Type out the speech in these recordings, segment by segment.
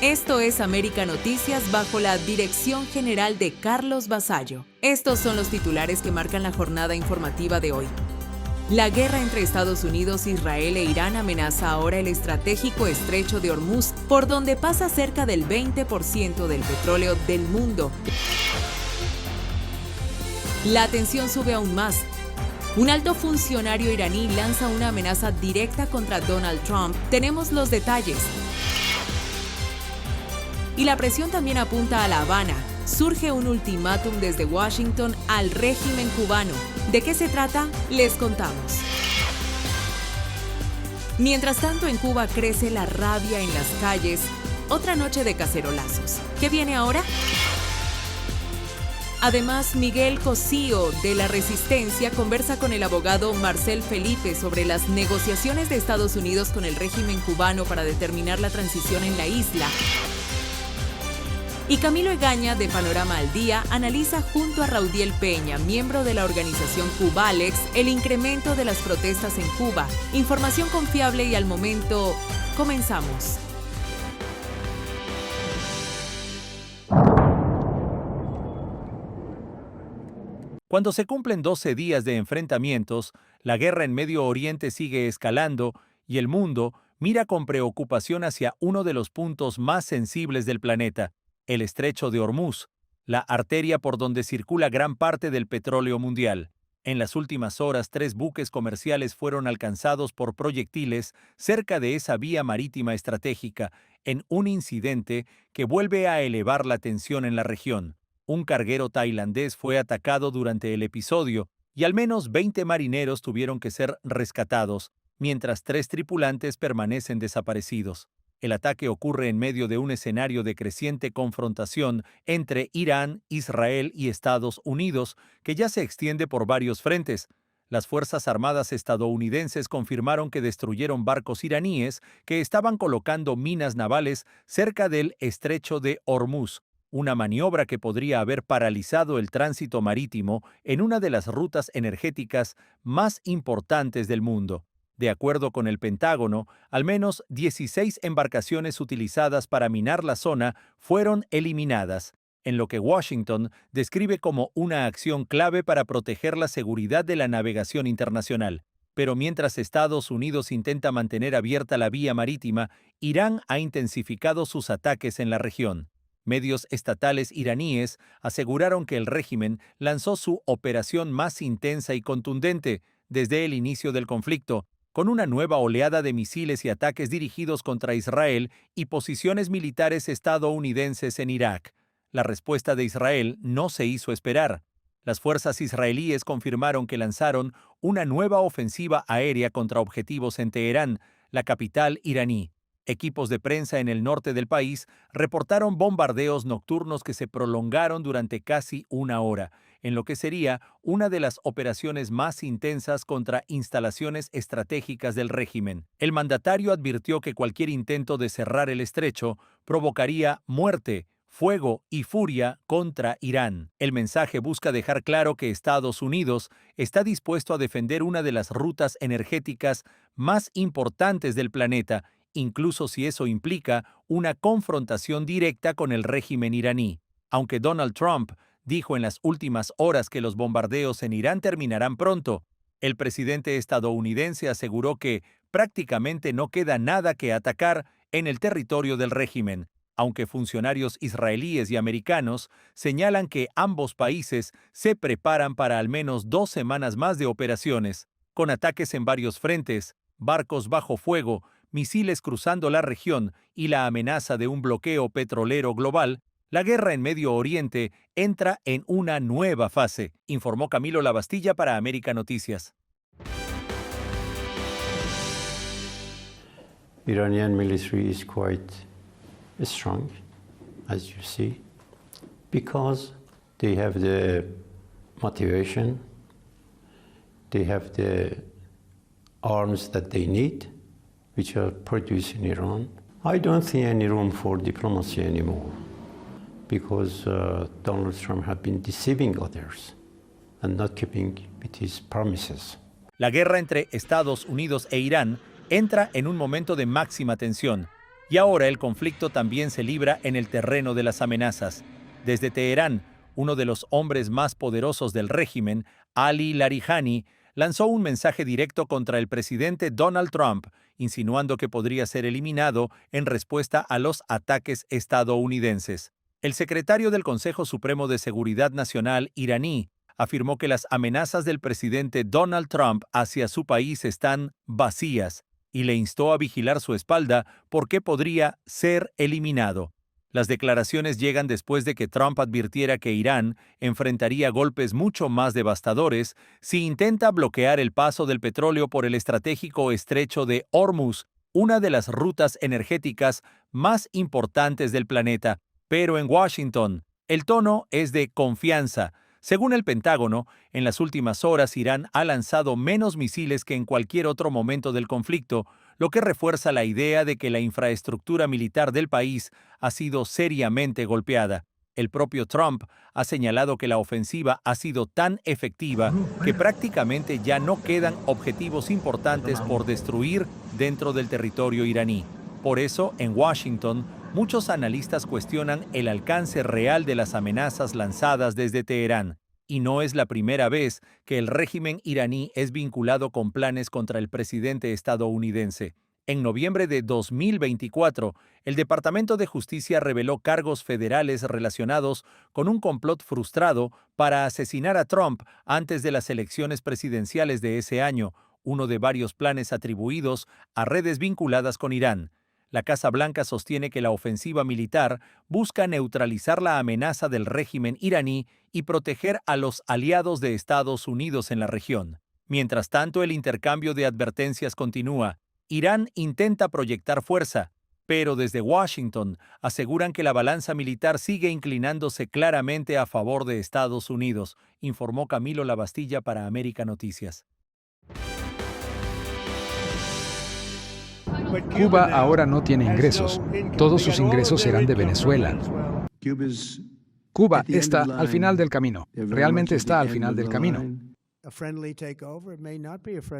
Esto es América Noticias bajo la dirección general de Carlos Vasallo. Estos son los titulares que marcan la jornada informativa de hoy. La guerra entre Estados Unidos, Israel e Irán amenaza ahora el estratégico estrecho de Hormuz, por donde pasa cerca del 20% del petróleo del mundo. La tensión sube aún más. Un alto funcionario iraní lanza una amenaza directa contra Donald Trump. Tenemos los detalles. Y la presión también apunta a La Habana. Surge un ultimátum desde Washington al régimen cubano. ¿De qué se trata? Les contamos. Mientras tanto, en Cuba crece la rabia en las calles. Otra noche de cacerolazos. ¿Qué viene ahora? Además, Miguel Cosío, de La Resistencia, conversa con el abogado Marcel Felipe sobre las negociaciones de Estados Unidos con el régimen cubano para determinar la transición en la isla. Y Camilo Egaña, de Panorama al Día, analiza junto a Raudiel Peña, miembro de la organización Cubalex, el incremento de las protestas en Cuba. Información confiable y al momento, comenzamos. Cuando se cumplen 12 días de enfrentamientos, la guerra en Medio Oriente sigue escalando y el mundo mira con preocupación hacia uno de los puntos más sensibles del planeta, el Estrecho de Hormuz, la arteria por donde circula gran parte del petróleo mundial. En las últimas horas, 3 buques comerciales fueron alcanzados por proyectiles cerca de esa vía marítima estratégica, en un incidente que vuelve a elevar la tensión en la región. Un carguero tailandés fue atacado durante el episodio y al menos 20 marineros tuvieron que ser rescatados, mientras 3 tripulantes permanecen desaparecidos. El ataque ocurre en medio de un escenario de creciente confrontación entre Irán, Israel y Estados Unidos, que ya se extiende por varios frentes. Las Fuerzas Armadas estadounidenses confirmaron que destruyeron barcos iraníes que estaban colocando minas navales cerca del Estrecho de Hormuz, una maniobra que podría haber paralizado el tránsito marítimo en una de las rutas energéticas más importantes del mundo. De acuerdo con el Pentágono, al menos 16 embarcaciones utilizadas para minar la zona fueron eliminadas, en lo que Washington describe como una acción clave para proteger la seguridad de la navegación internacional. Pero mientras Estados Unidos intenta mantener abierta la vía marítima, Irán ha intensificado sus ataques en la región. Medios estatales iraníes aseguraron que el régimen lanzó su operación más intensa y contundente desde el inicio del conflicto, con una nueva oleada de misiles y ataques dirigidos contra Israel y posiciones militares estadounidenses en Irak. La respuesta de Israel no se hizo esperar. Las fuerzas israelíes confirmaron que lanzaron una nueva ofensiva aérea contra objetivos en Teherán, la capital iraní. Equipos de prensa en el norte del país reportaron bombardeos nocturnos que se prolongaron durante casi una hora, en lo que sería una de las operaciones más intensas contra instalaciones estratégicas del régimen. El mandatario advirtió que cualquier intento de cerrar el estrecho provocaría muerte, fuego y furia contra Irán. El mensaje busca dejar claro que Estados Unidos está dispuesto a defender una de las rutas energéticas más importantes del planeta, incluso si eso implica una confrontación directa con el régimen iraní. Aunque Donald Trump dijo en las últimas horas que los bombardeos en Irán terminarán pronto, el presidente estadounidense aseguró que prácticamente no queda nada que atacar en el territorio del régimen, aunque funcionarios israelíes y americanos señalan que ambos países se preparan para al menos 2 semanas más de operaciones, con ataques en varios frentes, barcos bajo fuego, misiles cruzando la región y la amenaza de un bloqueo petrolero global. La guerra en Medio Oriente entra en una nueva fase, informó Camilo Lavastilla para América Noticias. Iranian military is quite strong, as you see, because they have the motivation, they have the arms that they need, which are produced in Iran. I don't see any room for diplomacy anymore, because Donald Trump has been deceiving others and not keeping with his promises. La guerra entre Estados Unidos e Irán entra en un momento de máxima tensión. Y ahora el conflicto también se libra en el terreno de las amenazas. Desde Teherán, uno de los hombres más poderosos del régimen, Ali Larijani, lanzó un mensaje directo contra el presidente Donald Trump, insinuando que podría ser eliminado en respuesta a los ataques estadounidenses. El secretario del Consejo Supremo de Seguridad Nacional iraní afirmó que las amenazas del presidente Donald Trump hacia su país están vacías y le instó a vigilar su espalda porque podría ser eliminado. Las declaraciones llegan después de que Trump advirtiera que Irán enfrentaría golpes mucho más devastadores si intenta bloquear el paso del petróleo por el estratégico estrecho de Hormuz, una de las rutas energéticas más importantes del planeta. Pero en Washington, el tono es de confianza. Según el Pentágono, en las últimas horas Irán ha lanzado menos misiles que en cualquier otro momento del conflicto, lo que refuerza la idea de que la infraestructura militar del país ha sido seriamente golpeada. El propio Trump ha señalado que la ofensiva ha sido tan efectiva que prácticamente ya no quedan objetivos importantes por destruir dentro del territorio iraní. Por eso, en Washington, muchos analistas cuestionan el alcance real de las amenazas lanzadas desde Teherán. Y no es la primera vez que el régimen iraní es vinculado con planes contra el presidente estadounidense. En noviembre de 2024, el Departamento de Justicia reveló cargos federales relacionados con un complot frustrado para asesinar a Trump antes de las elecciones presidenciales de ese año, uno de varios planes atribuidos a redes vinculadas con Irán. La Casa Blanca sostiene que la ofensiva militar busca neutralizar la amenaza del régimen iraní y proteger a los aliados de Estados Unidos en la región. Mientras tanto, el intercambio de advertencias continúa. Irán intenta proyectar fuerza, pero desde Washington aseguran que la balanza militar sigue inclinándose claramente a favor de Estados Unidos, informó Camilo Lavastilla para América Noticias. Cuba ahora no tiene ingresos. Todos sus ingresos serán de Venezuela. Cuba está al final del camino. Realmente está al final del camino.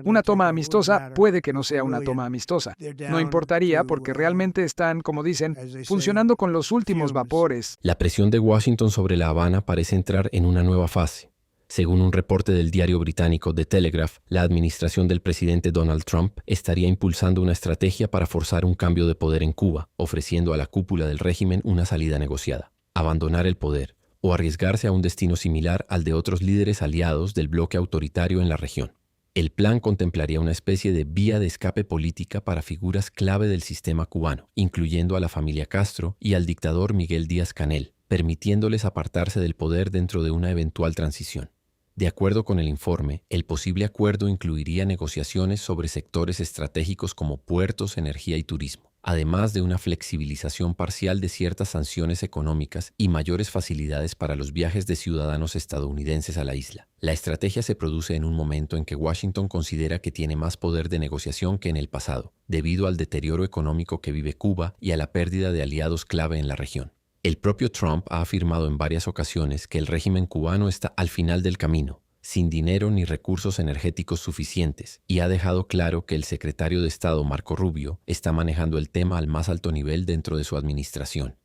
Una toma amistosa puede que no sea una toma amistosa. No importaría porque realmente están, como dicen, funcionando con los últimos vapores. La presión de Washington sobre La Habana parece entrar en una nueva fase. Según un reporte del diario británico The Telegraph, la administración del presidente Donald Trump estaría impulsando una estrategia para forzar un cambio de poder en Cuba, ofreciendo a la cúpula del régimen una salida negociada, abandonar el poder o arriesgarse a un destino similar al de otros líderes aliados del bloque autoritario en la región. El plan contemplaría una especie de vía de escape política para figuras clave del sistema cubano, incluyendo a la familia Castro y al dictador Miguel Díaz-Canel, permitiéndoles apartarse del poder dentro de una eventual transición. De acuerdo con el informe, el posible acuerdo incluiría negociaciones sobre sectores estratégicos como puertos, energía y turismo, además de una flexibilización parcial de ciertas sanciones económicas y mayores facilidades para los viajes de ciudadanos estadounidenses a la isla. La estrategia se produce en un momento en que Washington considera que tiene más poder de negociación que en el pasado, debido al deterioro económico que vive Cuba y a la pérdida de aliados clave en la región. El propio Trump ha afirmado en varias ocasiones que el régimen cubano está al final del camino, sin dinero ni recursos energéticos suficientes, y ha dejado claro que el secretario de Estado Marco Rubio está manejando el tema al más alto nivel dentro de su administración.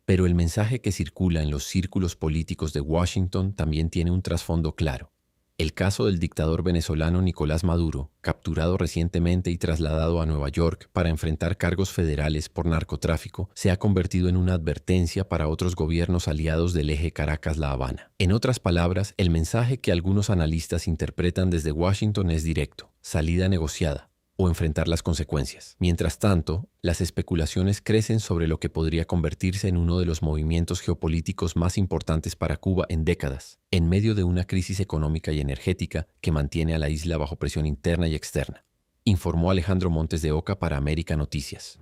Pero el mensaje que circula en los círculos políticos de Washington también tiene un trasfondo claro. El caso del dictador venezolano Nicolás Maduro, capturado recientemente y trasladado a Nueva York para enfrentar cargos federales por narcotráfico, se ha convertido en una advertencia para otros gobiernos aliados del eje Caracas-La Habana. En otras palabras, el mensaje que algunos analistas interpretan desde Washington es directo: salida negociada o enfrentar las consecuencias. Mientras tanto, las especulaciones crecen sobre lo que podría convertirse en uno de los movimientos geopolíticos más importantes para Cuba en décadas, en medio de una crisis económica y energética que mantiene a la isla bajo presión interna y externa, informó Alejandro Montes de Oca para América Noticias.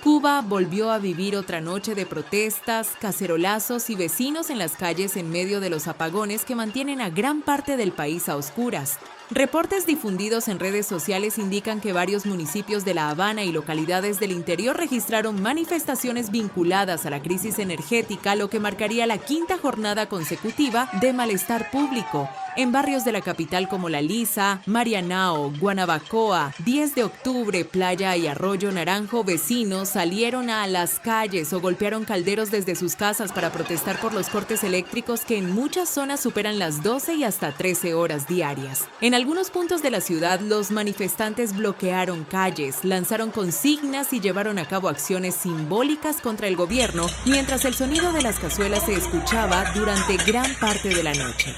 Cuba Cuba volvió a vivir otra noche de protestas, cacerolazos y vecinos en las calles en medio de los apagones que mantienen a gran parte del país a oscuras. Reportes difundidos en redes sociales indican que varios municipios de La Habana y localidades del interior registraron manifestaciones vinculadas a la crisis energética, lo que marcaría la quinta jornada consecutiva de malestar público. En barrios de la capital como La Lisa, Marianao, Guanabacoa, 10 de octubre, Playa y Arroyo Naranjo, vecinos salieron a las calles o golpearon calderos desde sus casas para protestar por los cortes eléctricos que en muchas zonas superan las 12 y hasta 13 horas diarias. En algunos puntos de la ciudad, los manifestantes bloquearon calles, lanzaron consignas y llevaron a cabo acciones simbólicas contra el gobierno, mientras el sonido de las cazuelas se escuchaba durante gran parte de la noche.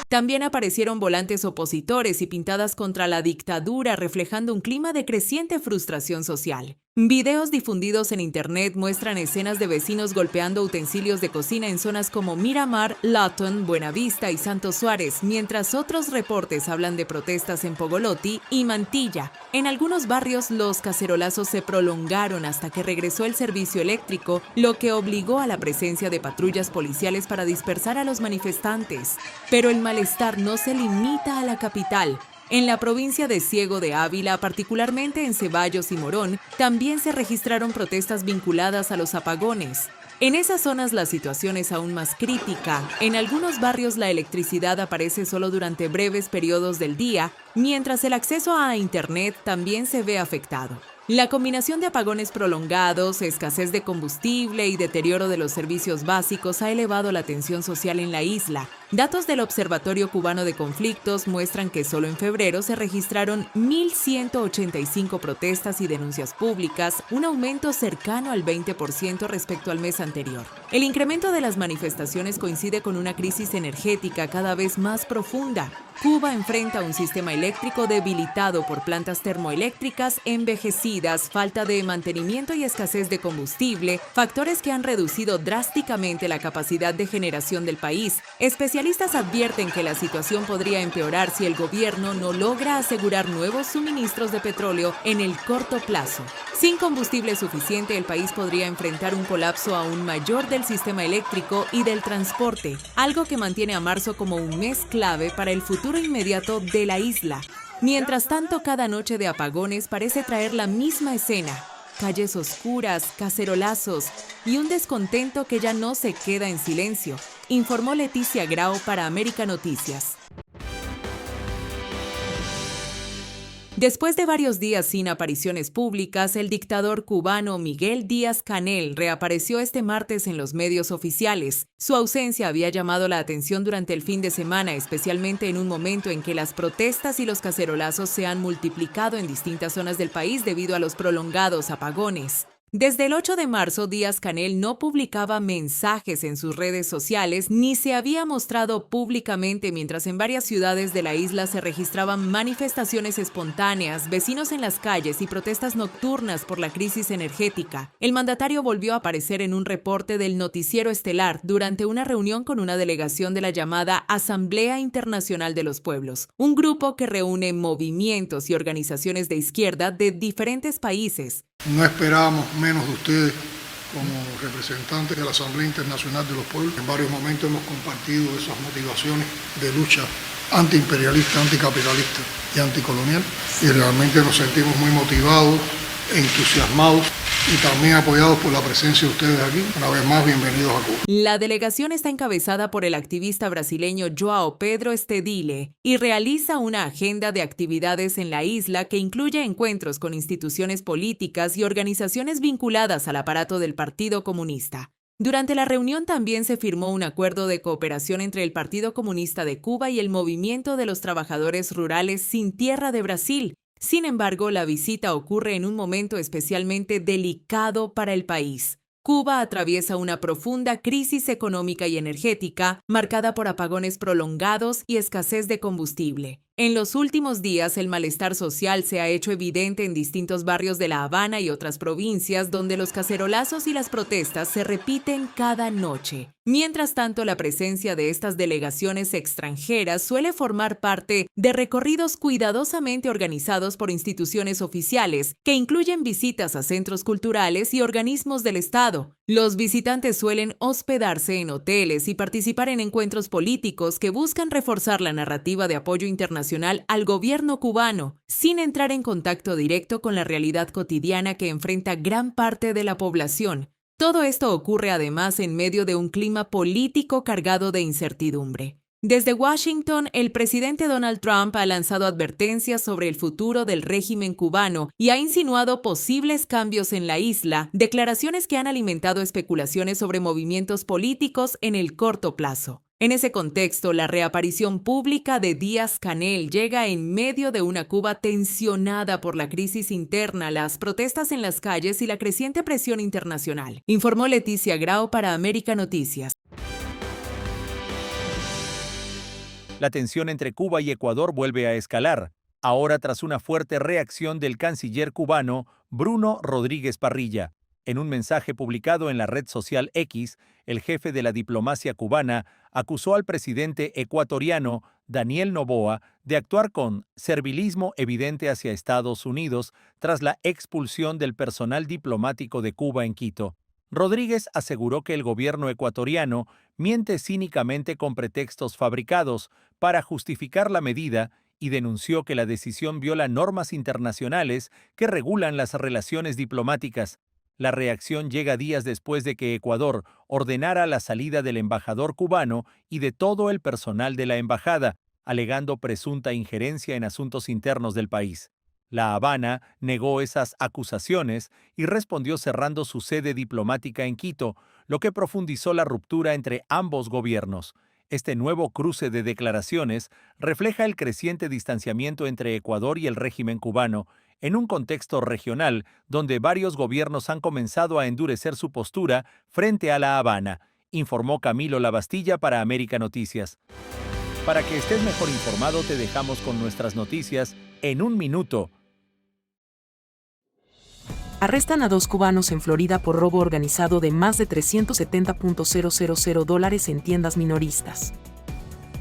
También aparecieron volantes opositores y pintadas contra la dictadura, reflejando un clima de creciente frustración social. Videos difundidos en internet muestran escenas de vecinos golpeando utensilios de cocina en zonas como Miramar, Lawton, Buenavista y Santo Suárez, mientras otros reportes hablan de protestas en Pogolotti y Mantilla. En algunos barrios los cacerolazos se prolongaron hasta que regresó el servicio eléctrico, lo que obligó a la presencia de patrullas policiales para dispersar a los manifestantes. Pero el malestar no se limita a la capital. En la provincia de Ciego de Ávila, particularmente en Ceballos y Morón, también se registraron protestas vinculadas a los apagones. En esas zonas la situación es aún más crítica. En algunos barrios la electricidad aparece solo durante breves periodos del día, mientras el acceso a Internet también se ve afectado. La combinación de apagones prolongados, escasez de combustible y deterioro de los servicios básicos ha elevado la tensión social en la isla. Datos del Observatorio Cubano de Conflictos muestran que solo en febrero se registraron 1.185 protestas y denuncias públicas, un aumento cercano al 20% respecto al mes anterior. El incremento de las manifestaciones coincide con una crisis energética cada vez más profunda. Cuba enfrenta un sistema eléctrico debilitado por plantas termoeléctricas envejecidas, falta de mantenimiento y escasez de combustible, factores que han reducido drásticamente la capacidad de generación del país. Especialistas advierten que la situación podría empeorar si el gobierno no logra asegurar nuevos suministros de petróleo en el corto plazo. Sin combustible suficiente, el país podría enfrentar un colapso aún mayor del sistema eléctrico y del transporte, algo que mantiene a marzo como un mes clave para el futuro inmediato de la isla. Mientras tanto, cada noche de apagones parece traer la misma escena: calles oscuras, cacerolazos y un descontento que ya no se queda en silencio, informó Leticia Grau para América Noticias. Después de varios días sin apariciones públicas, el dictador cubano Miguel Díaz-Canel reapareció este martes en los medios oficiales. Su ausencia había llamado la atención durante el fin de semana, especialmente en un momento en que las protestas y los cacerolazos se han multiplicado en distintas zonas del país debido a los prolongados apagones. Desde el 8 de marzo, Díaz-Canel no publicaba mensajes en sus redes sociales ni se había mostrado públicamente, mientras en varias ciudades de la isla se registraban manifestaciones espontáneas, vecinos en las calles y protestas nocturnas por la crisis energética. El mandatario volvió a aparecer en un reporte del Noticiero Estelar durante una reunión con una delegación de la llamada Asamblea Internacional de los Pueblos, un grupo que reúne movimientos y organizaciones de izquierda de diferentes países. No esperábamos menos de ustedes como representantes de la Asamblea Internacional de los Pueblos. En varios momentos hemos compartido esas motivaciones de lucha antiimperialista, anticapitalista y anticolonial. Y realmente nos sentimos muy motivados, entusiasmados y también apoyados por la presencia de ustedes aquí. Una vez más, bienvenidos a Cuba. La delegación está encabezada por el activista brasileño João Pedro Stedile y realiza una agenda de actividades en la isla que incluye encuentros con instituciones políticas y organizaciones vinculadas al aparato del Partido Comunista. Durante la reunión también se firmó un acuerdo de cooperación entre el Partido Comunista de Cuba y el Movimiento de los Trabajadores Rurales Sin Tierra de Brasil. Sin embargo, la visita ocurre en un momento especialmente delicado para el país. Cuba atraviesa una profunda crisis económica y energética, marcada por apagones prolongados y escasez de combustible. En los últimos días, el malestar social se ha hecho evidente en distintos barrios de La Habana y otras provincias, donde los cacerolazos y las protestas se repiten cada noche. Mientras tanto, la presencia de estas delegaciones extranjeras suele formar parte de recorridos cuidadosamente organizados por instituciones oficiales, que incluyen visitas a centros culturales y organismos del Estado. Los visitantes suelen hospedarse en hoteles y participar en encuentros políticos que buscan reforzar la narrativa de apoyo internacional al gobierno cubano, sin entrar en contacto directo con la realidad cotidiana que enfrenta gran parte de la población. Todo esto ocurre además en medio de un clima político cargado de incertidumbre. Desde Washington, el presidente Donald Trump ha lanzado advertencias sobre el futuro del régimen cubano y ha insinuado posibles cambios en la isla, declaraciones que han alimentado especulaciones sobre movimientos políticos en el corto plazo. En ese contexto, la reaparición pública de Díaz-Canel llega en medio de una Cuba tensionada por la crisis interna, las protestas en las calles y la creciente presión internacional, informó Leticia Grau para América Noticias. La tensión entre Cuba y Ecuador vuelve a escalar, ahora tras una fuerte reacción del canciller cubano Bruno Rodríguez Parrilla. En un mensaje publicado en la red social X, el jefe de la diplomacia cubana acusó al presidente ecuatoriano Daniel Noboa de actuar con servilismo evidente hacia Estados Unidos tras la expulsión del personal diplomático de Cuba en Quito. Rodríguez aseguró que el gobierno ecuatoriano miente cínicamente con pretextos fabricados para justificar la medida y denunció que la decisión viola normas internacionales que regulan las relaciones diplomáticas. La reacción llega días después de que Ecuador ordenara la salida del embajador cubano y de todo el personal de la embajada, alegando presunta injerencia en asuntos internos del país. La Habana negó esas acusaciones y respondió cerrando su sede diplomática en Quito, lo que profundizó la ruptura entre ambos gobiernos. Este nuevo cruce de declaraciones refleja el creciente distanciamiento entre Ecuador y el régimen cubano, en un contexto regional donde varios gobiernos han comenzado a endurecer su postura frente a La Habana, informó Camilo Labastilla para América Noticias. Para que estés mejor informado, te dejamos con nuestras noticias en un minuto. Arrestan a 2 cubanos en Florida por robo organizado de más de $370,000 en tiendas minoristas.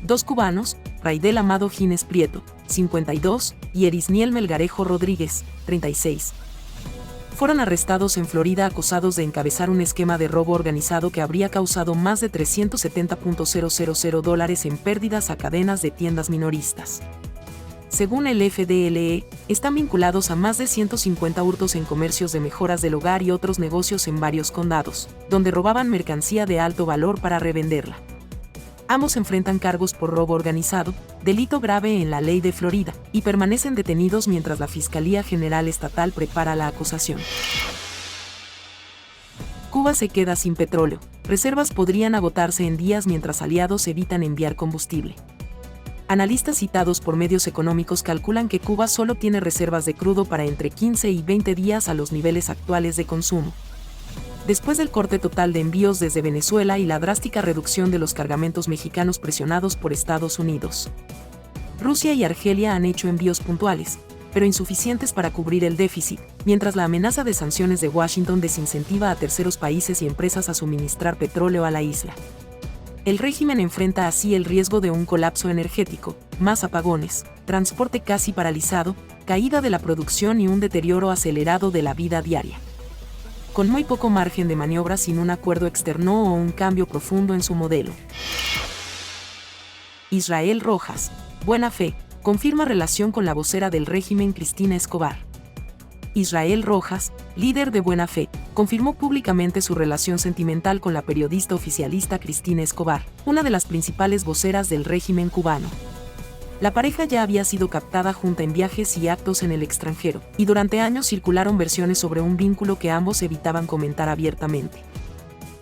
2 cubanos, Raidel Amado Gines Prieto, 52, y Erisniel Melgarejo Rodríguez, 36. Fueron arrestados en Florida acusados de encabezar un esquema de robo organizado que habría causado más de $370,000 en pérdidas a cadenas de tiendas minoristas. Según el FDLE, están vinculados a más de 150 hurtos en comercios de mejoras del hogar y otros negocios en varios condados, donde robaban mercancía de alto valor para revenderla. Ambos enfrentan cargos por robo organizado, delito grave en la ley de Florida, y permanecen detenidos mientras la Fiscalía General Estatal prepara la acusación. Cuba se queda sin petróleo. Reservas podrían agotarse en días mientras aliados evitan enviar combustible. Analistas citados por medios económicos calculan que Cuba solo tiene reservas de crudo para entre 15 y 20 días a los niveles actuales de consumo. Después del corte total de envíos desde Venezuela y la drástica reducción de los cargamentos mexicanos presionados por Estados Unidos. Rusia y Argelia han hecho envíos puntuales, pero insuficientes para cubrir el déficit, mientras la amenaza de sanciones de Washington desincentiva a terceros países y empresas a suministrar petróleo a la isla. El régimen enfrenta así el riesgo de un colapso energético, más apagones, transporte casi paralizado, caída de la producción y un deterioro acelerado de la vida diaria. Con muy poco margen de maniobra sin un acuerdo externo o un cambio profundo en su modelo. Israel Rojas, buena fe, confirma relación con la vocera del régimen Cristina Escobar. Israel Rojas, líder de Buena Fe, confirmó públicamente su relación sentimental con la periodista oficialista Cristina Escobar, una de las principales voceras del régimen cubano. La pareja ya había sido captada junta en viajes y actos en el extranjero, y durante años circularon versiones sobre un vínculo que ambos evitaban comentar abiertamente.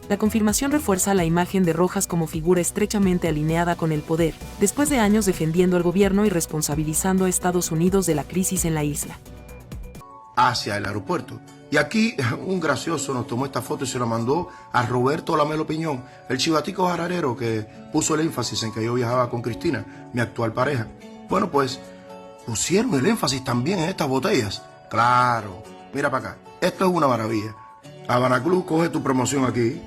La confirmación refuerza la imagen de Rojas como figura estrechamente alineada con el poder, después de años defendiendo al gobierno y responsabilizando a Estados Unidos de la crisis en la isla. Hacia el aeropuerto. Y aquí un gracioso nos tomó esta foto y se la mandó a Roberto Lamelo Piñón, el chivatico jararero que puso el énfasis en que yo viajaba con Cristina, mi actual pareja. Bueno, pues pusieron el énfasis también en estas botellas. Claro, mira para acá, esto es una maravilla. Habana Club, coge tu promoción aquí.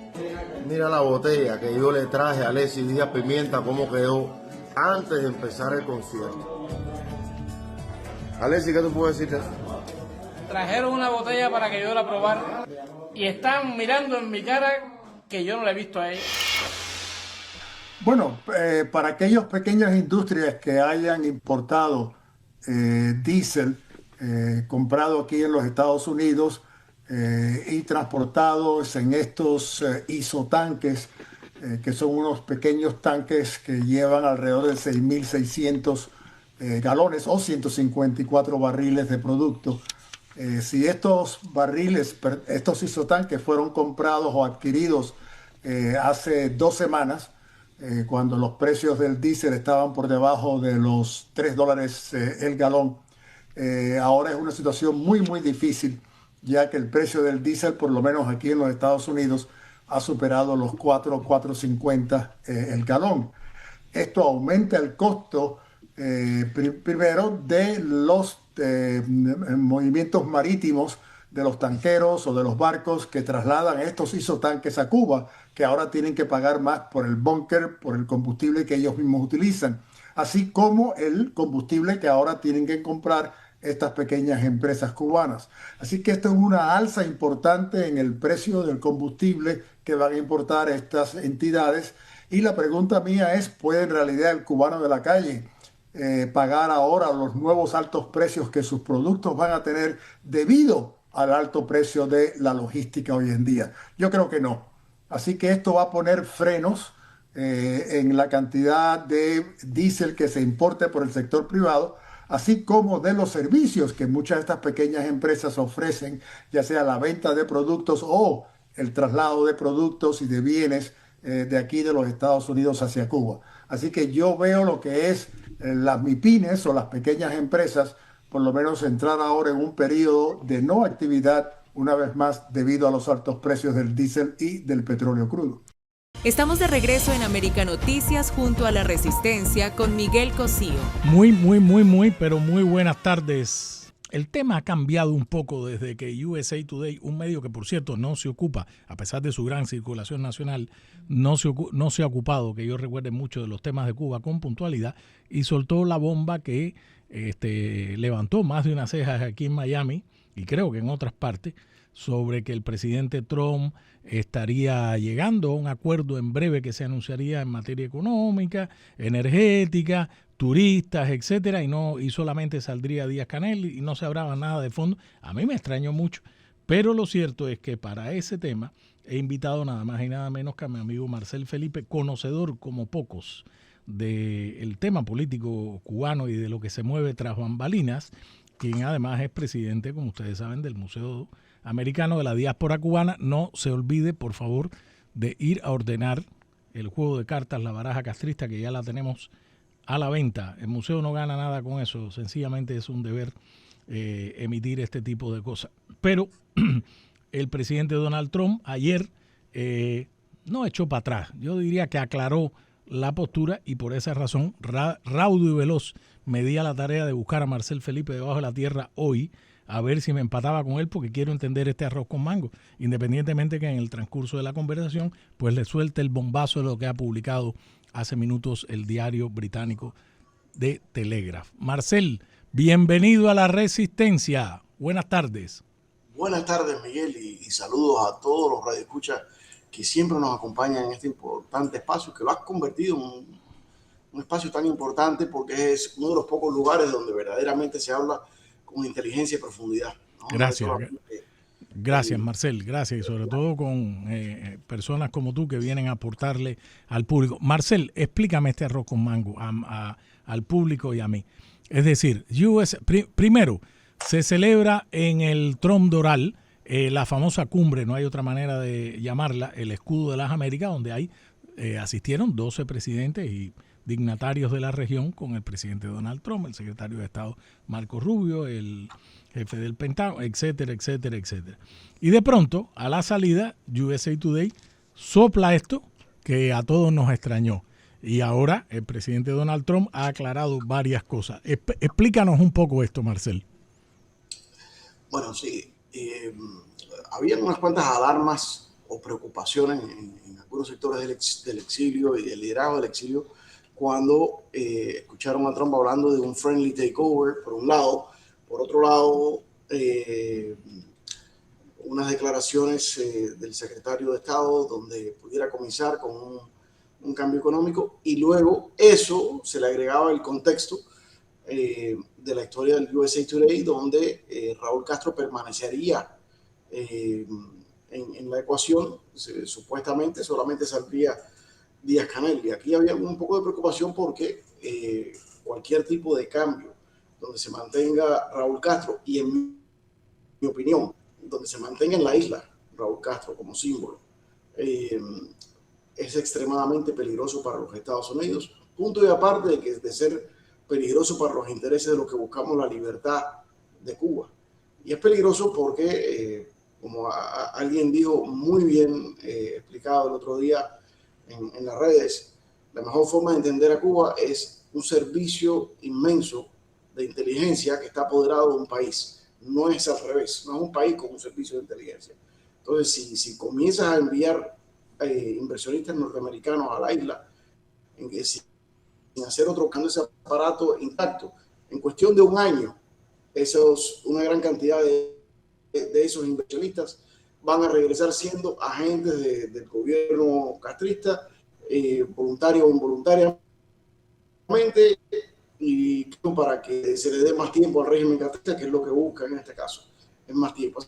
Mira la botella que yo le traje a Alexis Díaz Pimienta, cómo quedó antes de empezar el concierto. Alexis, ¿qué tú puedes decir? Trajeron una botella para que yo la probara y están mirando en mi cara que yo no la he visto a ellos. Bueno, para aquellas pequeñas industrias que hayan importado diésel comprado aquí en los Estados Unidos y transportados en estos isotanques, que son unos pequeños tanques que llevan alrededor de 6.600 galones o 154 barriles de producto. Si estos barriles, estos isotanques fueron comprados o adquiridos hace 2 semanas, cuando los precios del diésel estaban por debajo de los $3 el galón, ahora es una situación muy, muy difícil, ya que el precio del diésel, por lo menos aquí en los Estados Unidos, ha superado los 4.50 el galón. Esto aumenta el costo, primero, de los movimientos marítimos de los tanqueros o de los barcos que trasladan estos isotanques a Cuba, que ahora tienen que pagar más por el búnker, por el combustible que ellos mismos utilizan, así como el combustible que ahora tienen que comprar estas pequeñas empresas cubanas. Así que esto es una alza importante en el precio del combustible que van a importar estas entidades. Y la pregunta mía es, ¿puede en realidad el cubano de la calle pagar ahora los nuevos altos precios que sus productos van a tener debido al alto precio de la logística hoy en día? Yo creo que no. Así que esto va a poner frenos en la cantidad de diésel que se importe por el sector privado, así como de los servicios que muchas de estas pequeñas empresas ofrecen, ya sea la venta de productos o el traslado de productos y de bienes de aquí de los Estados Unidos hacia Cuba. Así que yo veo lo que es las MIPYMES o las pequeñas empresas, por lo menos entrar ahora en un periodo de no actividad, una vez más debido a los altos precios del diésel y del petróleo crudo. Estamos de regreso en América Noticias junto a La Resistencia con Miguel Cosío. Muy buenas tardes. El tema ha cambiado un poco desde que USA Today, un medio que por cierto no se ocupa, a pesar de su gran circulación nacional, no se ha ocupado, que yo recuerde mucho de los temas de Cuba con puntualidad, y soltó la bomba que levantó más de unas cejas aquí en Miami y creo que en otras partes, sobre que el presidente Trump estaría llegando a un acuerdo en breve que se anunciaría en materia económica, energética, turistas, etcétera, y solamente saldría Díaz-Canel y no se hablaba nada de fondo. A mí me extrañó mucho, pero lo cierto es que para ese tema he invitado nada más y nada menos que a mi amigo Marcel Felipe, conocedor como pocos del tema político cubano y de lo que se mueve tras bambalinas, quien además es presidente, como ustedes saben, del Museo Americano de la Diáspora Cubana. No se olvide, por favor, de ir a ordenar el juego de cartas, la baraja castrista, que ya la tenemos a la venta. El museo no gana nada con eso, sencillamente es un deber emitir este tipo de cosas. Pero el presidente Donald Trump ayer no echó para atrás, yo diría que aclaró la postura y por esa razón raudo y veloz me di a la tarea de buscar a Marcel Felipe debajo de la tierra hoy, a ver si me empataba con él, porque quiero entender este arroz con mango, independientemente que en el transcurso de la conversación pues le suelte el bombazo de lo que ha publicado hace minutos el diario británico de Telegraph. Marcel, bienvenido a La Resistencia. Buenas tardes. Buenas tardes, Miguel, y saludos a todos los radioescuchas que siempre nos acompañan en este importante espacio, que lo has convertido en un espacio tan importante porque es uno de los pocos lugares donde verdaderamente se habla con inteligencia y profundidad, ¿no? Gracias, Marcel, gracias, y sobre todo con personas como tú que vienen a aportarle al público. Marcel, explícame este arroz con mango al público y a mí. Es decir, primero, se celebra en el Trump Doral la famosa cumbre, no hay otra manera de llamarla, el escudo de las Américas, donde asistieron 12 presidentes y dignatarios de la región con el presidente Donald Trump, el secretario de Estado Marco Rubio, el jefe del Pentágono, etcétera, etcétera, etcétera. Y de pronto, a la salida, USA Today sopla esto que a todos nos extrañó. Y ahora el presidente Donald Trump ha aclarado varias cosas. Explícanos un poco esto, Marcel. Bueno, sí. Habían unas cuantas alarmas o preocupaciones en algunos sectores del exilio y del liderazgo del exilio cuando escucharon a Trump hablando de un friendly takeover, por un lado. Por otro lado, unas declaraciones del secretario de Estado donde pudiera comenzar con un cambio económico, y luego eso se le agregaba el contexto de la historia del USA Today, donde Raúl Castro permanecería en la ecuación. Supuestamente solamente saldría Díaz-Canel, y aquí había un poco de preocupación porque cualquier tipo de cambio donde se mantenga Raúl Castro, y en mi opinión, donde se mantenga en la isla Raúl Castro como símbolo, es extremadamente peligroso para los Estados Unidos, punto y aparte de ser peligroso para los intereses de los que buscamos la libertad de Cuba. Y es peligroso porque, como alguien dijo muy bien explicado el otro día en las redes, la mejor forma de entender a Cuba es un servicio inmenso de inteligencia que está apoderado de un país. No es al revés, no es un país con un servicio de inteligencia. Entonces, si comienzas a enviar inversionistas norteamericanos a la isla, sin hacer otro cambio, ese aparato intacto, en cuestión de un año, una gran cantidad de esos inversionistas van a regresar siendo agentes del gobierno castrista, voluntario o involuntariamente, y para que se le dé más tiempo al régimen castrista, que es lo que busca en este caso, es más tiempo.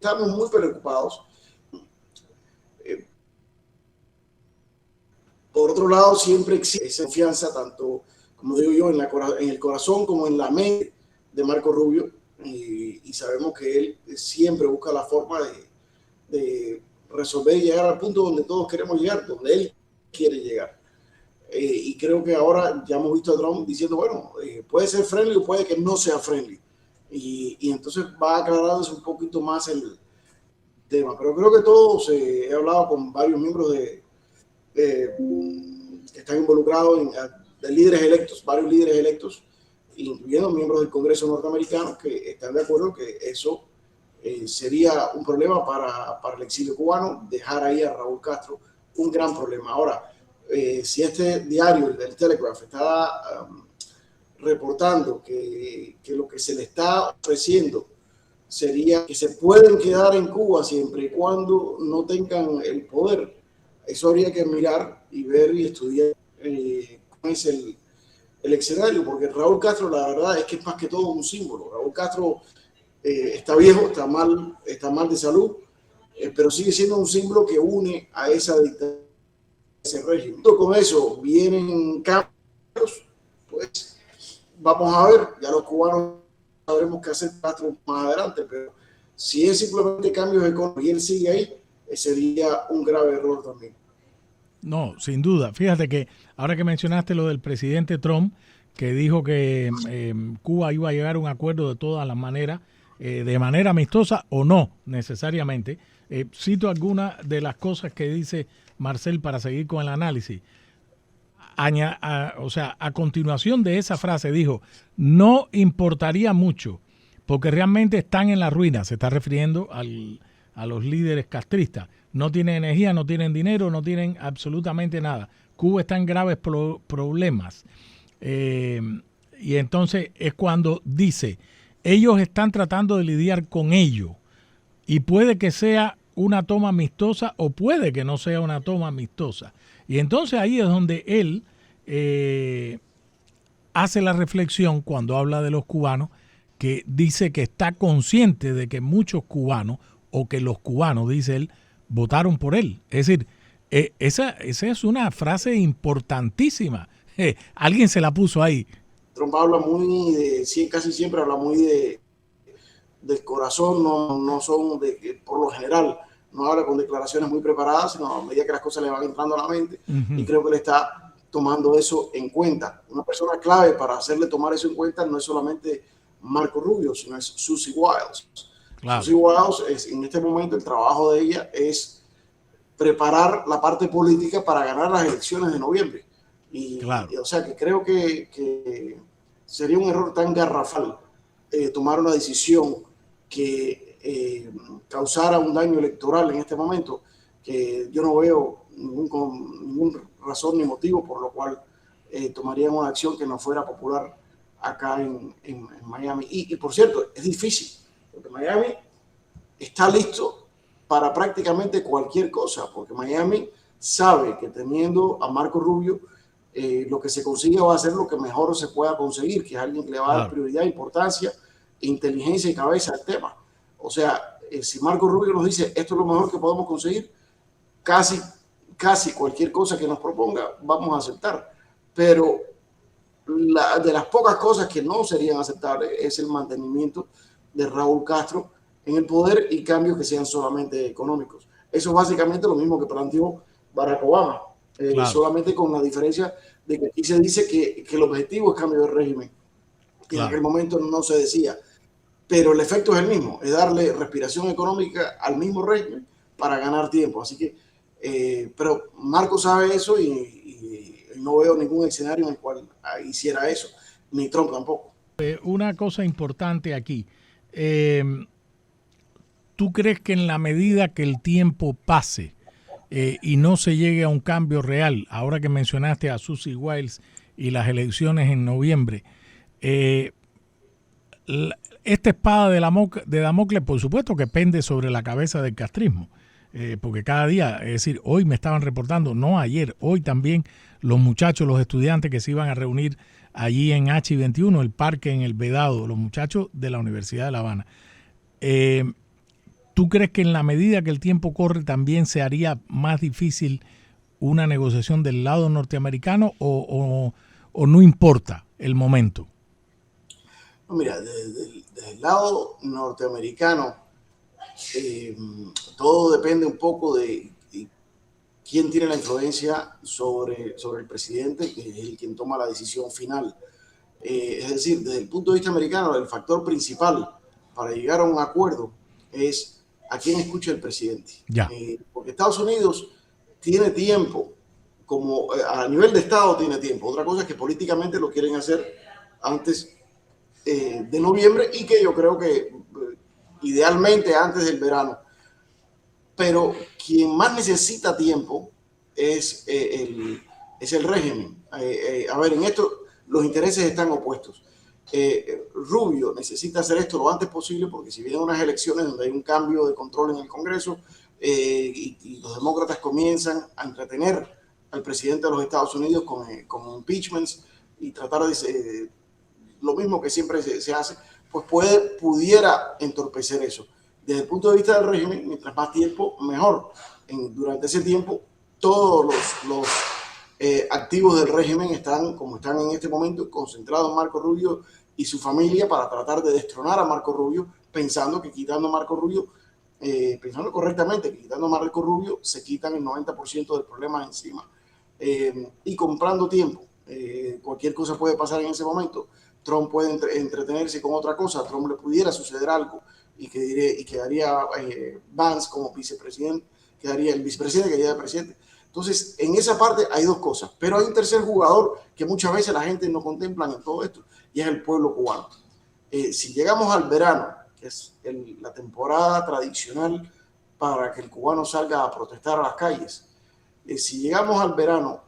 Estamos muy preocupados. Por otro lado, siempre existe esa confianza, tanto, como digo yo, en el corazón como en la mente de Marco Rubio, y sabemos que él siempre busca la forma de resolver y llegar al punto donde todos queremos llegar, donde él quiere llegar. Y creo que ahora ya hemos visto a Trump diciendo, bueno, puede ser friendly o puede que no sea friendly. Y entonces va aclarándose un poquito más el tema. Pero creo que todos, he hablado con varios miembros que están involucrados, de líderes electos, varios líderes electos, incluyendo miembros del Congreso norteamericano, que están de acuerdo que eso sería un problema para el exilio cubano, dejar ahí a Raúl Castro, un gran problema. Ahora, si este diario, el Telegraph, está reportando que lo que se le está ofreciendo sería que se pueden quedar en Cuba siempre y cuando no tengan el poder, eso habría que mirar y ver y estudiar cómo es el escenario, porque Raúl Castro, la verdad es que es más que todo un símbolo. Raúl Castro está viejo, está mal de salud, pero sigue siendo un símbolo que une a esa dictadura, ese régimen. Con eso vienen cambios, pues vamos a ver, ya los cubanos sabremos qué hacer Castro más adelante, pero si es simplemente cambios económicos y él sigue ahí, sería un grave error también. No, sin duda. Fíjate que ahora que mencionaste lo del presidente Trump, que dijo que Cuba iba a llegar a un acuerdo de todas las maneras, de manera amistosa o no necesariamente, cito algunas de las cosas que dice Marcel para seguir con el análisis. A continuación de esa frase dijo, no importaría mucho, porque realmente están en la ruina. Se está refiriendo a los líderes castristas. No tienen energía, no tienen dinero, no tienen absolutamente nada. Cuba está en graves problemas. Y entonces es cuando dice, ellos están tratando de lidiar con ello. Y puede que sea una toma amistosa o puede que no sea una toma amistosa. Y entonces ahí es donde él hace la reflexión cuando habla de los cubanos, que dice que está consciente de que muchos cubanos, o que los cubanos, dice él, votaron por él. Es decir, esa es una frase importantísima. Alguien se la puso ahí. Trump habla casi siempre habla muy del corazón, no son por lo general, no habla con declaraciones muy preparadas, sino a medida que las cosas le van entrando a la mente, y creo que le está tomando eso en cuenta. Una persona clave para hacerle tomar eso en cuenta no es solamente Marco Rubio, sino es Susie Wiles. Claro. Susie Wiles, en este momento el trabajo de ella es preparar la parte política para ganar las elecciones de noviembre. Claro. O sea que creo que sería un error tan garrafal tomar una decisión que causara un daño electoral en este momento, que yo no veo ningún razón ni motivo por lo cual tomarían una acción que no fuera popular acá en Miami. Y por cierto, es difícil, porque Miami está listo para prácticamente cualquier cosa, porque Miami sabe que teniendo a Marco Rubio, lo que se consiga va a ser lo que mejor se pueda conseguir, que es alguien que le va a dar prioridad, importancia, inteligencia y cabeza al tema. O sea, si Marco Rubio nos dice esto es lo mejor que podemos conseguir, casi cualquier cosa que nos proponga vamos a aceptar. Pero de las pocas cosas que no serían aceptables es el mantenimiento de Raúl Castro en el poder y cambios que sean solamente económicos. Eso es básicamente lo mismo que planteó Barack Obama, solamente con la diferencia de que aquí se dice que el objetivo es cambio de régimen. Y en aquel momento no se decía, pero el efecto es el mismo, es darle respiración económica al mismo régimen para ganar tiempo. Así que, pero Marco sabe eso y no veo ningún escenario en el cual hiciera eso, ni Trump tampoco. Una cosa importante aquí, ¿tú crees que en la medida que el tiempo pase y no se llegue a un cambio real, ahora que mencionaste a Susie Wiles y las elecciones en noviembre, esta espada de Damocles, por supuesto que pende sobre la cabeza del castrismo, porque cada día, es decir, hoy me estaban reportando, no ayer, hoy también los muchachos, los estudiantes que se iban a reunir allí en H21, el parque en el Vedado, los muchachos de la Universidad de La Habana. ¿Tú crees que en la medida que el tiempo corre también se haría más difícil una negociación del lado norteamericano o no importa el momento? Mira, desde el lado norteamericano, todo depende un poco de quién tiene la influencia sobre el presidente, que es el quien toma la decisión final. Es decir, desde el punto de vista americano, el factor principal para llegar a un acuerdo es a quién escucha el presidente. Porque Estados Unidos tiene tiempo, como a nivel de Estado tiene tiempo. Otra cosa es que políticamente lo quieren hacer antes de noviembre y que yo creo que idealmente antes del verano. Pero quien más necesita tiempo es el régimen. A ver, en esto los intereses están opuestos. Rubio necesita hacer esto lo antes posible porque si vienen unas elecciones donde hay un cambio de control en el Congreso y los demócratas comienzan a entretener al presidente de los Estados Unidos con impeachments y tratar de lo mismo que siempre se hace, pues pudiera entorpecer eso. Desde el punto de vista del régimen, mientras más tiempo, mejor. Durante ese tiempo, todos los activos del régimen están, como están en este momento, concentrados en Marco Rubio y su familia para tratar de destronar a Marco Rubio, pensando que quitando a Marco Rubio, pensando correctamente, que quitando a Marco Rubio se quitan el 90% del problema encima. Y comprando tiempo. Cualquier cosa puede pasar en ese momento. Trump puede entretenerse con otra cosa. A Trump le pudiera suceder algo y quedaría Vance como vicepresidente, quedaría el vicepresidente, quedaría el presidente. Entonces, en esa parte hay dos cosas, pero hay un tercer jugador que muchas veces la gente no contempla en todo esto y es el pueblo cubano. Si llegamos al verano, que es la temporada tradicional para que el cubano salga a protestar a las calles, si llegamos al verano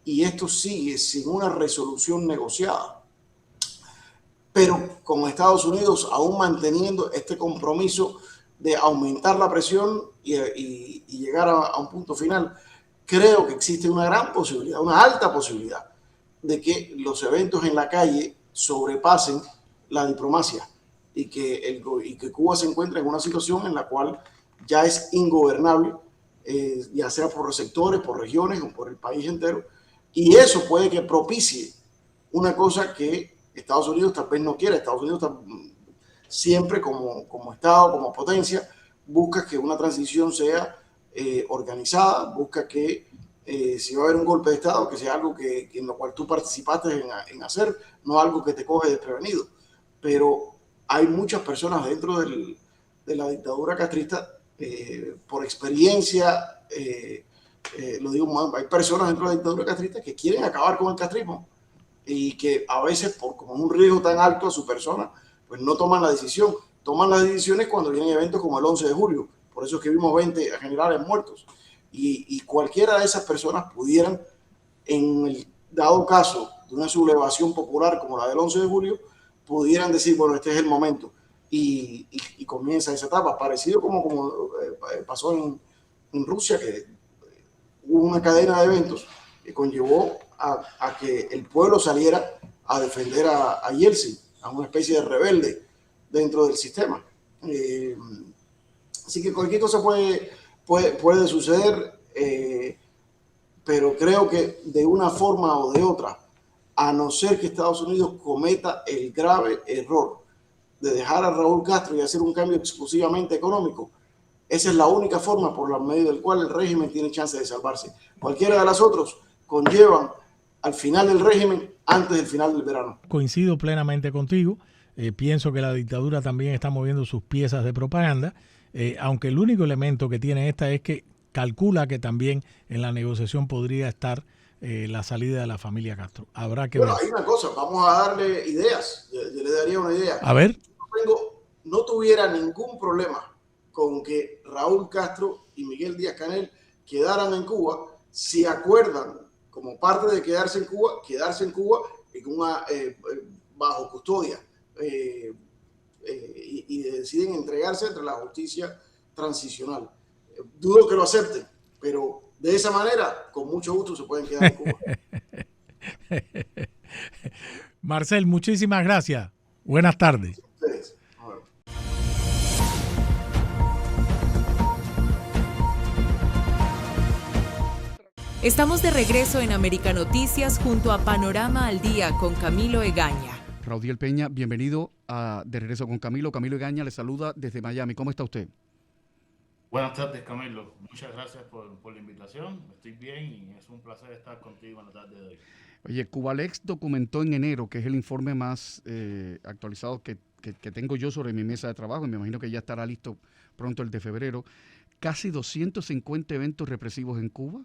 y esto sigue sin una resolución negociada, pero con Estados Unidos aún manteniendo este compromiso de aumentar la presión y llegar a un punto final, creo que existe una gran posibilidad, una alta posibilidad de que los eventos en la calle sobrepasen la diplomacia y que Cuba se encuentre en una situación en la cual ya es ingobernable, ya sea por los sectores, por regiones o por el país entero, y eso puede que propicie una cosa que Estados Unidos tal vez no quiere. Estados Unidos siempre como Estado, como potencia, busca que una transición sea organizada, busca que si va a haber un golpe de Estado, que sea algo en lo cual tú participaste en hacer, no algo que te coge desprevenido. Pero hay muchas personas dentro de la dictadura castrista, por experiencia lo digo, hay personas dentro de la dictadura castrista que quieren acabar con el castrismo y que a veces, como un riesgo tan alto a su persona, pues no toman la decisión. Toman las decisiones cuando vienen eventos como el 11 de julio. Por eso es que vimos 20 generales muertos. Y cualquiera de esas personas pudieran, en el dado caso de una sublevación popular como la del 11 de julio, pudieran decir, bueno, este es el momento. Y comienza esa etapa, parecido como pasó en Rusia, que hubo una cadena de eventos que conllevó a que el pueblo saliera a defender a Yeltsin, a una especie de rebelde dentro del sistema. Así que cualquier cosa puede suceder, pero creo que de una forma o de otra, a no ser que Estados Unidos cometa el grave error de dejar a Raúl Castro y hacer un cambio exclusivamente económico, esa es la única forma por la medio del cual el régimen tiene chance de salvarse. Cualquiera de las otras conllevan al final del régimen antes del final del verano. Coincido plenamente contigo. Pienso que la dictadura también está moviendo sus piezas de propaganda, aunque el único elemento que tiene esta es que calcula que también en la negociación podría estar la salida de la familia Castro. Habrá que ver. Hay una cosa, vamos a darle ideas. Yo le daría una idea. A ver. No tuviera ningún problema con que Raúl Castro y Miguel Díaz-Canel quedaran en Cuba si acuerdan, como parte de quedarse en Cuba bajo custodia y deciden entregarse entre la justicia transicional. Dudo que lo acepten, pero de esa manera, con mucho gusto se pueden quedar en Cuba. Marcel, muchísimas gracias. Buenas tardes. Estamos de regreso en América Noticias junto a Panorama al Día con Camilo Egaña. Raudiel Peña, bienvenido de regreso con Camilo. Camilo Egaña le saluda desde Miami. ¿Cómo está usted? Buenas tardes, Camilo. Muchas gracias por la invitación. Estoy bien y es un placer estar contigo en la tarde de hoy. Oye, Cubalex documentó en enero, que es el informe más actualizado que tengo yo sobre mi mesa de trabajo, y me imagino que ya estará listo pronto el de febrero, casi 250 eventos represivos en Cuba,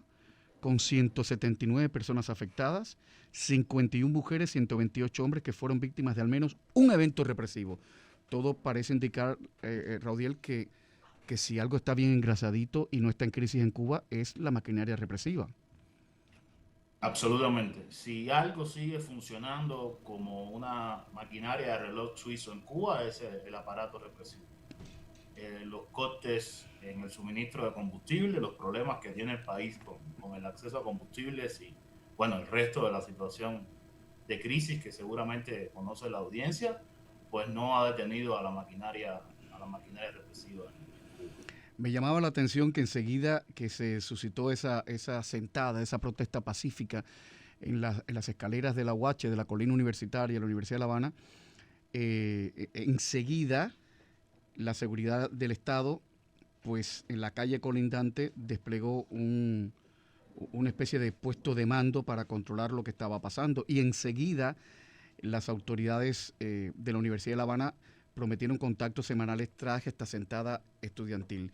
con 179 personas afectadas, 51 mujeres, 128 hombres que fueron víctimas de al menos un evento represivo. Todo parece indicar, Raudiel, que si algo está bien engrasadito y no está en crisis en Cuba, es la maquinaria represiva. Absolutamente. Si algo sigue funcionando como una maquinaria de reloj suizo en Cuba, es el aparato represivo. Los cortes en el suministro de combustible, los problemas que tiene el país con el acceso a combustibles y, bueno, el resto de la situación de crisis que seguramente conoce la audiencia, pues no ha detenido a la maquinaria represiva. Me llamaba la atención que enseguida que se suscitó esa sentada, esa protesta pacífica en las escaleras de la UH, de la colina universitaria, de la Universidad de La Habana, enseguida la seguridad del Estado, pues en la calle colindante desplegó una especie de puesto de mando para controlar lo que estaba pasando, y enseguida las autoridades de la Universidad de La Habana prometieron contactos semanales tras esta sentada estudiantil.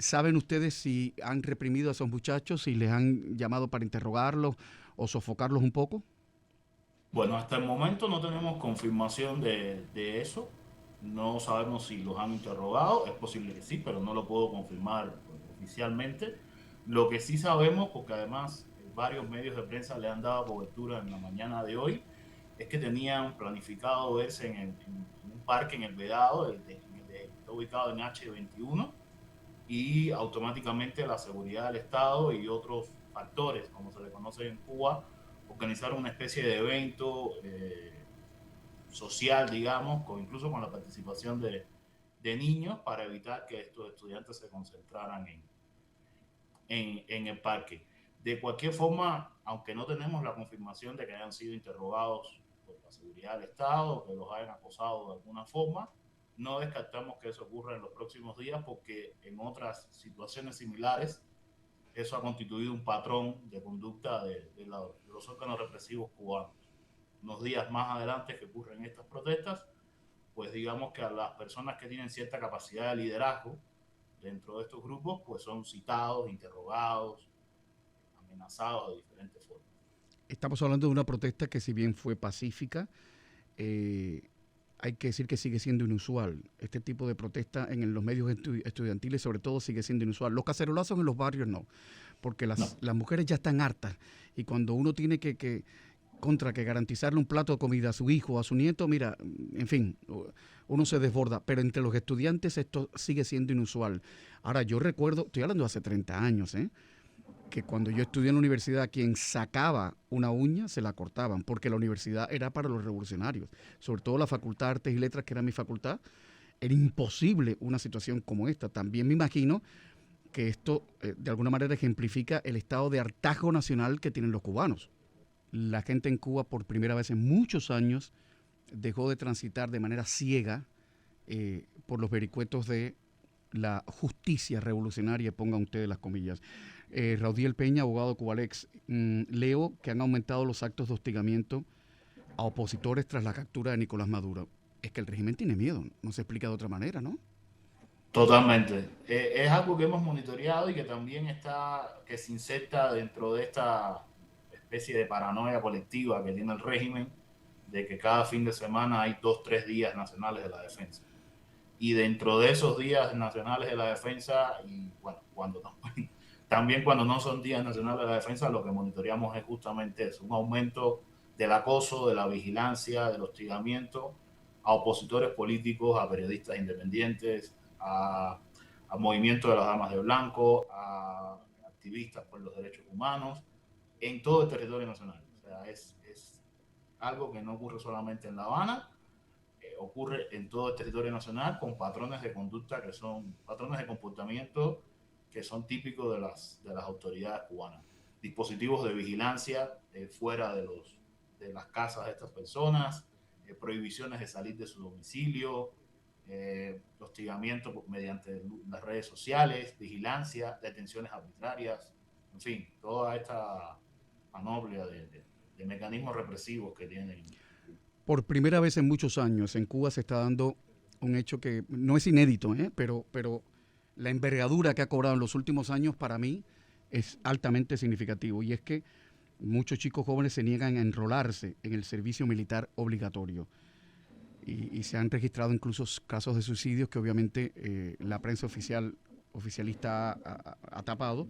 ¿Saben ustedes si han reprimido a esos muchachos, si les han llamado para interrogarlos o sofocarlos un poco? Bueno, hasta el momento no tenemos confirmación de eso. No sabemos si los han interrogado. Es posible que sí, pero no lo puedo confirmar oficialmente. Lo que sí sabemos, porque además varios medios de prensa le han dado cobertura en la mañana de hoy, es que tenían planificado verse en un parque en el Vedado, está ubicado en H21, y automáticamente la seguridad del Estado y otros factores, como se le conoce en Cuba, organizaron una especie de evento social, digamos, incluso con la participación de niños, para evitar que estos estudiantes se concentraran en el parque. De cualquier forma, aunque no tenemos la confirmación de que hayan sido interrogados por la seguridad del Estado, que los hayan acosado de alguna forma, no descartamos que eso ocurra en los próximos días, porque en otras situaciones similares eso ha constituido un patrón de conducta de los órganos represivos cubanos. Unos días más adelante que ocurren estas protestas, pues digamos que a las personas que tienen cierta capacidad de liderazgo dentro de estos grupos, pues son citados, interrogados, amenazados de diferentes formas. Estamos hablando de una protesta que, si bien fue pacífica, hay que decir que sigue siendo inusual. Este tipo de protesta en los medios estudiantiles, sobre todo, sigue siendo inusual. Los cacerolazos en los barrios no, porque las mujeres ya están hartas. Y cuando uno tiene que garantizarle un plato de comida a su hijo, a su nieto, mira, en fin, uno se desborda. Pero entre los estudiantes esto sigue siendo inusual. Ahora, yo recuerdo, estoy hablando de hace 30 años, que cuando yo estudié en la universidad, quien sacaba una uña se la cortaban, porque la universidad era para los revolucionarios, sobre todo la Facultad de Artes y Letras, que era mi facultad. Era imposible una situación como esta. También me imagino que esto de alguna manera ejemplifica el estado de hartazgo nacional que tienen los cubanos. La gente en Cuba, por primera vez en muchos años, dejó de transitar de manera ciega por los vericuetos de la justicia revolucionaria, pongan ustedes las comillas. Raudiel Peña, abogado de Cubalex, leo que han aumentado los actos de hostigamiento a opositores tras la captura de Nicolás Maduro. Es que el régimen tiene miedo, no se explica de otra manera, ¿no? Totalmente. Es algo que hemos monitoreado y que también que se inserta dentro de esta especie de paranoia colectiva que tiene el régimen, de que cada fin de semana hay 2-3 días nacionales de la defensa. Y dentro de esos días nacionales de la defensa, y bueno, también cuando no son días nacionales de la defensa, lo que monitoreamos es justamente eso, un aumento del acoso, de la vigilancia, del hostigamiento a opositores políticos, a periodistas independientes, a movimientos de las damas de blanco, a activistas por los derechos humanos, en todo el territorio nacional. O sea, es algo que no ocurre solamente en La Habana, ocurre en todo el territorio nacional, con patrones de conducta que son patrones de comportamiento que son típicos de las autoridades cubanas. Dispositivos de vigilancia fuera de las casas de estas personas, prohibiciones de salir de su domicilio, hostigamiento mediante las redes sociales, vigilancia, detenciones arbitrarias, en fin, toda esta panoplia de mecanismos represivos que tienen. Por primera vez en muchos años en Cuba se está dando un hecho que no es inédito, pero la envergadura que ha cobrado en los últimos años para mí es altamente significativo, y es que muchos chicos jóvenes se niegan a enrolarse en el servicio militar obligatorio. Y se han registrado incluso casos de suicidios que obviamente la prensa oficialista ha tapado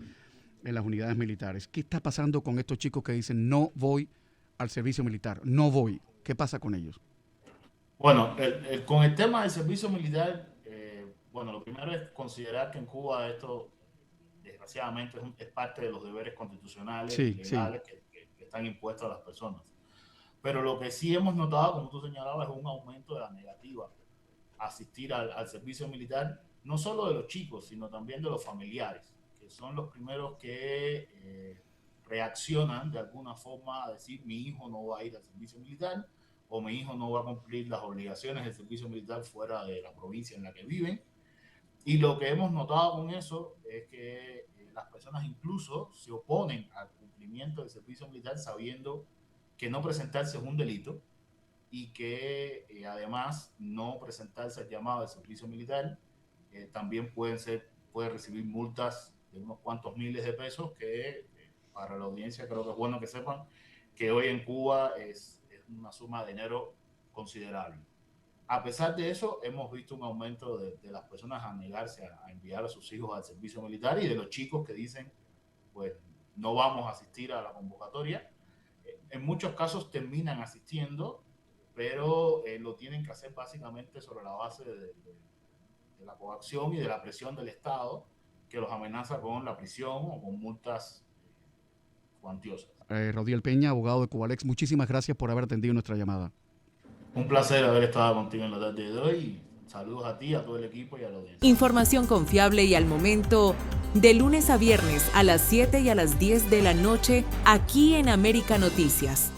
en las unidades militares. ¿Qué está pasando con estos chicos que dicen no voy al servicio militar, no voy? ¿Qué pasa con ellos? Bueno, con el tema del servicio militar, lo primero es considerar que en Cuba esto, desgraciadamente, es parte de los deberes constitucionales y legales que están impuestos a las personas. Pero lo que sí hemos notado, como tú señalabas, es un aumento de la negativa a asistir al servicio militar, no solo de los chicos, sino también de los familiares, que son los primeros que reaccionan de alguna forma a decir mi hijo no va a ir al servicio militar o mi hijo no va a cumplir las obligaciones del servicio militar fuera de la provincia en la que viven. Y lo que hemos notado con eso es que las personas incluso se oponen al cumplimiento del servicio militar sabiendo que no presentarse es un delito y que además no presentarse al llamado del servicio militar también puede recibir multas de unos cuantos miles de pesos que para la audiencia creo que es bueno que sepan que hoy en Cuba es una suma de dinero considerable. A pesar de eso, hemos visto un aumento de las personas a negarse a enviar a sus hijos al servicio militar y de los chicos que dicen, pues no vamos a asistir a la convocatoria. En muchos casos terminan asistiendo, pero lo tienen que hacer básicamente sobre la base de la coacción y de la presión del Estado, que los amenaza con la prisión o con multas cuantiosas. Raudiel Peña, abogado de Cubalex, muchísimas gracias por haber atendido nuestra llamada. Un placer haber estado contigo en la tarde de hoy. Saludos a ti, a todo el equipo y a la audiencia. Información confiable y al momento, de lunes a viernes a las 7 y a las 10 de la noche, aquí en América Noticias.